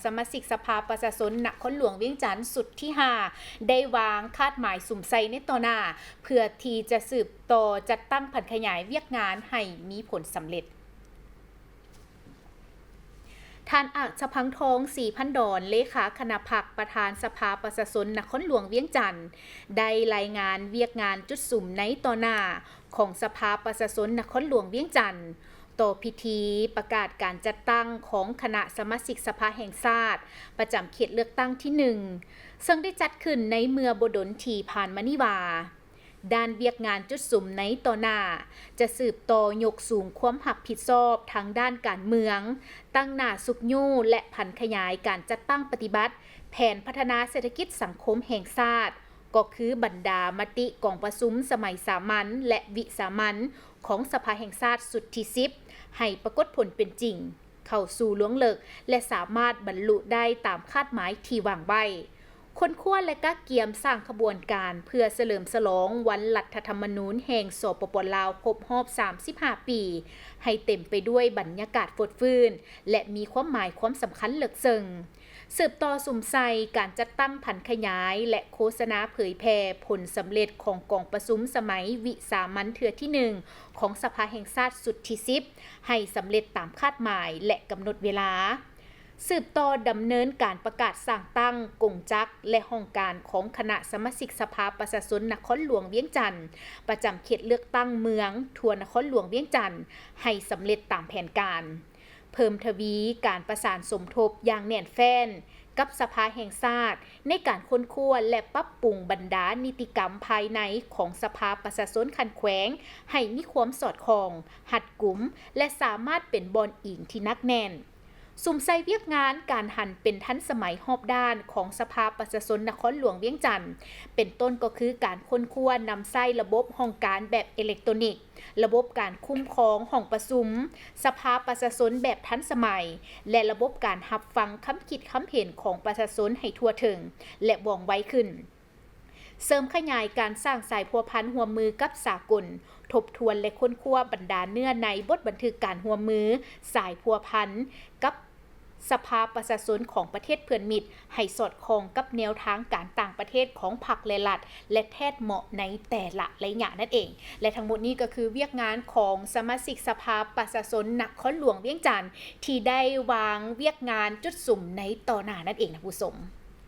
สมาชิกสภาประชาชนนครหลวงเวียงจันทร์สุดที่ 5ได้วางคาดหมายสุ่มใส่ในต่อหน้าเพื่อที่จะสืบต่อจัดตั้งผันขยายเวียกงานให้มีผลสำเร็จท่านอักษพังทองศรีพันดอนเลขาคณะพรรคประธานสภาประชาชนนครหลวงเวียงจันทร์ได้รายงานเวียกงานจุดสุ่มในต่อหน้าของสภาประชาชนนครหลวงเวียงจันทร์ต่อพิธีประกาศการจัดตั้งของคณะสมาชิกสภาแห่งชาติประจำเขตเลือกตั้งที่1ซึ่งได้จัดขึ้นในเมื่อบดลที่ผ่านมานี้ว่าด้านเวียกงานจุดสุ่มในต่อหน้าจะสืบต่อยกสูงความรับผิดชอบทางด้านการเมืองตั้งหน้าสุขยู่และผันขยายการจัดตั้งปฏิบัติแผนพัฒนาเศรษฐกิจสังคมแห่งชาติก็คือบรรดามติกองประชุมสมัยสามัญและวิสามัญของสภาแห่งชาติสุดที่10ให้ปรากฏผลเป็นจริงเข้าสู่ล่วงเลิกและสามารถบรรลุได้ตามคาดหมายที่วางไว้คนขั้วและก้าเกียมสร้างขบวนการเพื่อเฉลิมฉลองวันรัฐธรรมนูญแห่งสปป.ลาวครบรอบ35 ปีให้เต็มไปด้วยบรรยากาศฟดฟื้นและมีความหมายความสำคัญเหลือเกินสืบต่อสุ่มใส่การจัดตั้งผันขยายและโฆษณาเผยแพร่ผลสำเร็จของกองประชุมสมัยวิสามัญเทื่อที่1ของสภาแห่งชาติสุดที่10ให้สำเร็จตามคาดหมายและกำหนดเวลาสืบต่อดำเนินการประกาศสร้างตั้งกงจักรและห้องการของคณะสมาชิกสภาประชาชนนครหลวงเวียงจันทร์ประจำเขตเลือกตั้งเมืองทั่วนครหลวงเวียงจันทร์ให้สำเร็จตามแผนการเพิ่มทวีการประสานสมทบอย่างแน่นแฟ้นกับสภาแห่งชาติในการค้นคว้าและปรับปรุงบรรดานิติกรรมภายในของสภาประชาชนคันแขวงให้มีความสอดคล้องหัดกุมและสามารถเป็นบอนอิงที่นักแน่นสุ่มใส่เวียกงานการหันเป็นทันสมัยรอบด้านของสภาประชาชนนครหลวงเวียงจันทร์เป็นต้นก็คือการค้นคว้านำใส่ระบบห้องการแบบอิเล็กทรอนิกส์ระบบการคุ้มครองห้องประชุมสภาประชาชนแบบทันสมัยและระบบการรับฟังคำคิดคำเห็นของประชาชนให้ทั่วถึงและว่องไวขึ้นเสริมขยายการสร้างสายพัวพันร่วมมือกับสากลทบทวนและค้นคว้าบรรดาเนื้อในบทบันทึกการร่วมมือสายพัวพันกับสภาประชาชนของประเทศเพื่อนมิตรให้สอดคล้องกับแนวทางการต่างประเทศของพรรคและรัฐและแทศเหมาะในแต่ละระยะนั่นเองและทั้งหมดนี้ก็คือเวียกงานของสมาชิกสภาประชาชนนครหลวงเวียงจันทร์ที่ได้วางเวียกงานจุดสุ่มในต่อหน้านั่นเองนะผู้ชม